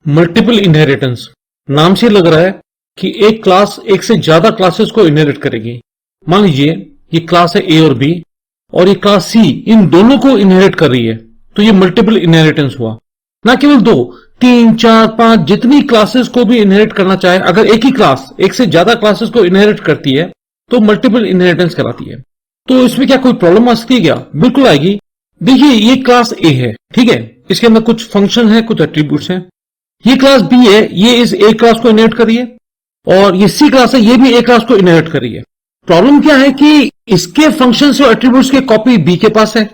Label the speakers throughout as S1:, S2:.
S1: Multiple inheritance नाम से लग रहा है कि एक क्लास एक से ज्यादा क्लासेस को इनहेरिट करेगी। मान लीजिए ये क्लास है ए और बी और ये क्लास सी, इन दोनों को इनहेरिट कर रही है, तो ये मल्टीपल इनहेरिटेंस हुआ। ना केवल 2, 3, 4, 5 जितनी क्लासेस को भी इनहेरिट करना चाहे, अगर एक ही क्लास एक से ज्यादा क्लासेस को इनहेरिट करती है तो मल्टीपल इनहेरिटेंस कहलाती है। तो इसमें क्या कोई प्रॉब्लम आ सकती है क्या? बिल्कुल आएगी। देखिए ये क्लास ए है, ठीक है, इसके अंदर कुछ फंक्शन है, कुछ एट्रीब्यूट्स हैं। ये क्लास बी है, ये इस ए क्लास को इनहेरिट कर रही है, और ये सी क्लास है, ये भी ए क्लास को इनहेरिट कर रही है। प्रॉब्लम क्या है कि इसके फंक्शंस और एट्रीब्यूट्स की कॉपी बी के पास है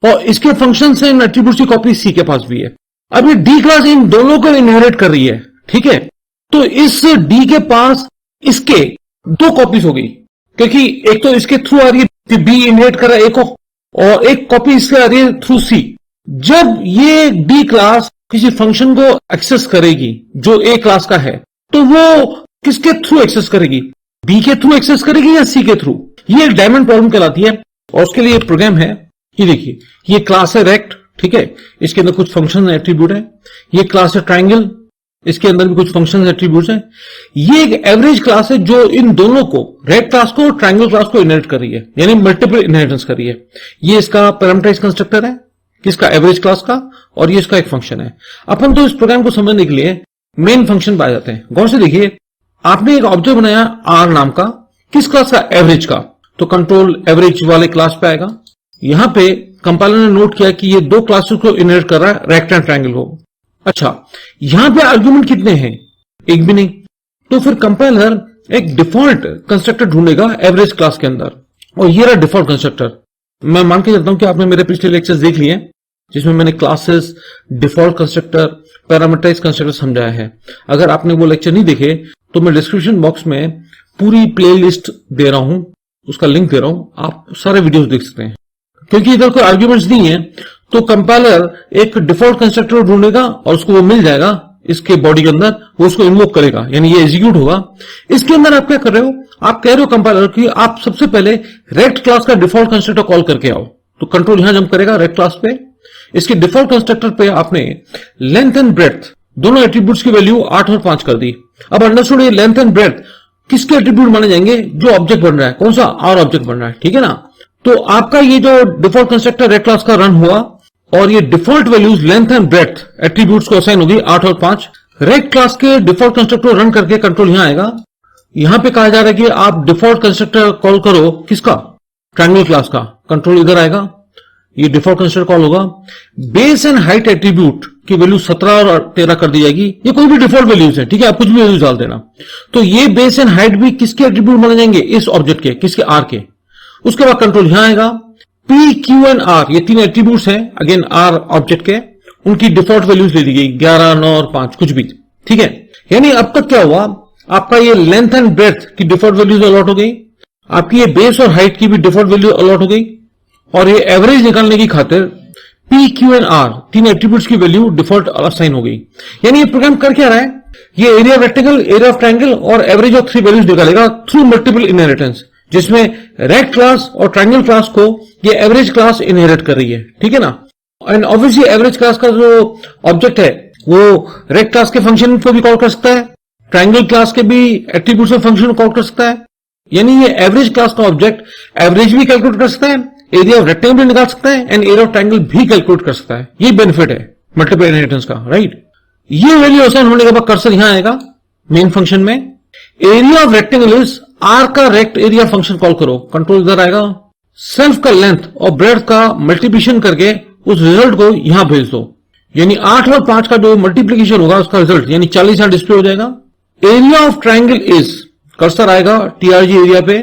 S1: और इसके फंक्शंस एंड एट्रीब्यूट्स की कॉपी सी के पास भी है। अब ये डी क्लास इन दोनों को इनहेरिट कर रही है, ठीक है। तो इस डी के पास इसके 2 कॉपीज हो गई, क्योंकि एक तो इसके थ्रू आ रही है, बी इनहेरिट कर रहा है ए को, और एक कॉपी इससे आ रही है थ्रू सी। जब ये डी क्लास किसी फंक्शन को एक्सेस करेगी जो ए क्लास का है, तो वो किसके थ्रू एक्सेस करेगी? बी के थ्रू एक्सेस करेगी या सी के थ्रू? ये डायमंड प्रॉब्लम कहलाती है, और उसके लिए प्रोग्राम है। ये देखिए, ये क्लास है रेक्ट, ठीक है, इसके अंदर कुछ फंक्शन एट्रीब्यूट है। ये क्लास है ट्रायंगल, इसके अंदर भी कुछ फंक्शन एट्रीब्यूट है। ये एक एवरेज क्लास है जो इन दोनों को, रेक्ट क्लास को और ट्रायंगल क्लास को इनहेरिट कर रही है, यानी मल्टीपल इनहेरिटेंस कर रही है। ये इसका पैरामीटराइज्ड कंस्ट्रक्टर है, किसका? एवरेज क्लास का, और ये इसका एक फंक्शन है। अपन तो इस प्रोग्राम को समझने के लिए मेन फंक्शन पाए जाते हैं। गौर से देखिए, आपने एक ऑब्जेक्ट बनाया आर नाम का, किस क्लास का? एवरेज का। तो कंट्रोल एवरेज वाले क्लास पे आएगा। यहां पे कंपाइलर ने नोट किया कि ये 2 क्लासेस को इनहेरिट कर रहा है, रेक्ट एंड ट्रायंगल को। अच्छा, यहां पे आर्ग्यूमेंट कितने हैं? एक भी नहीं। तो फिर कंपाइलर एक डिफॉल्ट कंस्ट्रक्टर ढूंढेगा एवरेज क्लास के अंदर, और ये रहा डिफॉल्ट कंस्ट्रक्टर। मैं मान के चलता हूं कि आपने मेरे पिछले लेक्चर्स देख लिए, जिसमें मैंने classes, default constructor, parameterized constructor समझाया है। अगर आपने वो लेक्चर नहीं देखे तो मैं डिस्क्रिप्शन बॉक्स में पूरी प्लेलिस्ट दे रहा हूं, उसका लिंक दे रहा हूं, आप सारे वीडियोस देख सकते हैं। क्योंकि इधर कोई आर्ग्यूमेंट्स नहीं है, तो कंपाइलर एक डिफॉल्ट कंस्ट्रक्टर ढूंढेगा और उसको वो मिल जाएगा इसके बॉडी के अंदर, वो उसको इन्वोक करेगा, यानी ये एग्जीक्यूट होगा। इसके अंदर आप क्या कर रहे हो? आप कह रहे हो कंपाइलर कि आप सबसे पहले रेक्ट क्लास का डिफॉल्ट कंस्ट्रक्टर कॉल करके आओ। तो कंट्रोल यहां जंप करेगा रेक्ट क्लास पे। इसके डिफॉल्ट कंस्ट्रक्टर पे आपने लेंथ एंड ब्रेड्थ दोनों एट्रीब्यूट्स की वैल्यू 8 और 5 कर दी। अब अंडरस्टूड, ये लेंथ एंड ब्रेड्थ किसके एट्रीब्यूट माने जाएंगे? जो ऑब्जेक्ट बन रहा है। कौन सा? आर ऑब्जेक्ट बन रहा है, ठीक है ना। तो आपका ये जो डिफॉल्ट कंस्ट्रक्टर रेक्ट क्लास का रन हुआ, और ये default values length and breadth attributes को असाइन होगी 8 और 5। रेक्ट क्लास के डिफॉल्ट कंस्ट्रक्टर रन करके कंट्रोल यहां आएगा। यहां पे कहा जा रहा है कि आप डिफॉल्ट कंस्ट्रक्टर कॉल करो, किसका? ट्रायंगल क्लास का। कंट्रोल इधर आएगा, ये डिफॉल्ट कंस्ट्रक्टर कॉल होगा। बेस एंड हाइट एट्रीब्यूट की वैल्यू 17 और 13 कर दी जाएगी। ये कोई भी डिफॉल्ट वैल्यूज है, ठीक है, आप कुछ भी वैल्यूज डाल देना। तो ये बेस एंड हाइट भी किसके एट्रीब्यूट माने जाएंगे? इस ऑब्जेक्ट के, किसके? आर के। उसके बाद कंट्रोल यहां आएगा। पी, क्यू एंड आर, ये 3 एट्रीब्यूट्स हैं, अगेन आर ऑब्जेक्ट के, उनकी डिफॉल्ट वैल्यूज ले ली गई 11, 9 और 5, कुछ भी, ठीक है। यानी अब तक क्या हुआ? आपका ये लेंथ एंड ब्रेड्थ की डिफॉल्ट वैल्यूज अलॉट हो गई, आपकी ये बेस और हाइट की भी डिफॉल्ट वैल्यू अलॉट हो गई, और ये एवरेज निकालने की खातिर P, Q and R 3 attributes की वैल्यू डिफॉल्ट असाइन हो गई। यानी ये प्रोग्राम कर क्या रहा है? ये area of rectangle, area of triangle और एवरेज ऑफ 3 वैल्यूज निकालेगा थ्रू मल्टीपल इनहेरिटेंस, जिसमें रेक्ट क्लास और ट्रायंगल क्लास को ये एवरेज क्लास इनहेरिट कर रही है, ठीक है ना। एंड ऑब्वियसली एवरेज क्लास का जो ऑब्जेक्ट है वो रेक्ट क्लास के फंक्शन को भी कॉल कर सकता है, ट्रायंगल क्लास के भी एट्रीब्यूट्स ऑफ फंक्शन को कॉल कर सकता है। यानी ये एवरेज क्लास का ऑब्जेक्ट एवरेज भी कैलकुलेट कर सकता है, एरिया ऑफ रेक्टेंगल भी निकाल सकता है, एंड एरिया ऑफ ट्रायंगल भी कैलकुलेट कर सकता है। ये बेनिफिट है मल्टीपल इनहेरिटेंस का, राइट। ये वैल्यू असाइन होने के बाद कर्सर यहां आएगा मेन फंक्शन में। Area of rectangle is R का रेक्ट एरिया फंक्शन कॉल करो, कंट्रोल इधर आएगा। सेल्फ का लेंथ और ब्रेड्थ का मल्टीप्लिकेशन करके उस रिजल्ट को यहां भेज दो, यानी 8 और 5 का जो मल्टीप्लिकेशन होगा उसका रिजल्ट यानी 40 यहां डिस्प्ले हो जाएगा। Area of triangle is, cursor आएगा टीआरजी एरिया पे,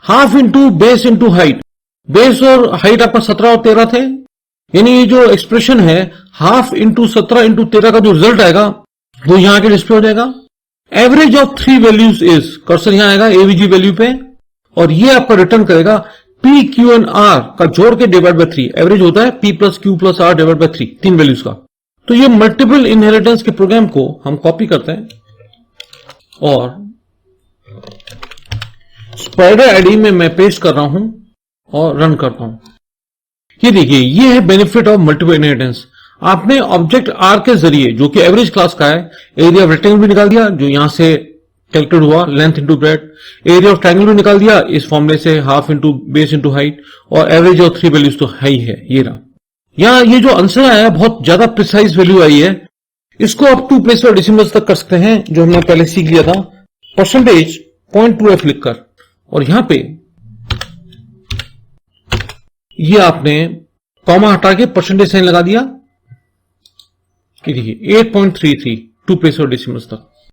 S1: half into base into height. Base और हाइट आपका 17 और 13 थे, यानी ये जो एक्सप्रेशन है हाफ इंटू 17 इंटू 13 का जो रिजल्ट आएगा वो यहां आके डिस्प्ले हो जाएगा। Average of 3 values is, cursor यहां आएगा एवीजी वैल्यू पे, और ये आपका रिटर्न करेगा पी, क्यू एंड आर का जोड़ के डिवाइड बाय 3। एवरेज होता है P plus Q plus R divide by 3 values का। तो ये मल्टीपल इनहेरिटेंस के प्रोग्राम को हम कॉपी करते हैं और स्पाइडर आईडी में मैं पेस्ट कर रहा हूं और रन करता हूं। ये देखिए, ये है बेनिफिट ऑफ मल्टीपल इनहेरिटेंस। आपने ऑब्जेक्ट आर के जरिए, जो कि एवरेज क्लास का है, एरिया ऑफ रेक्टेंगल भी निकाल दिया जो यहां से कैलकुलेट हुआ, length into breadth, area of triangle भी निकाल दिया इस फॉर्मूले से, half into base into height, और एवरेज ऑफ 3 वैल्यूज तो है ही है, ये रहा। यहां ये जो आंसर आया है बहुत ज्यादा प्रिसाइज वैल्यू आई है। इसको आप 2 प्लेस और डेसिमल्स तक कर सकते हैं, जो हमने पहले सीख लिया था, परसेंटेज 0.2f लिखकर, और यहां पे ये आपने कॉमा हटा के परसेंटेज साइन लगा दिया कि देखिए 8.33 2 प्लेस और डेसिमल्स तक।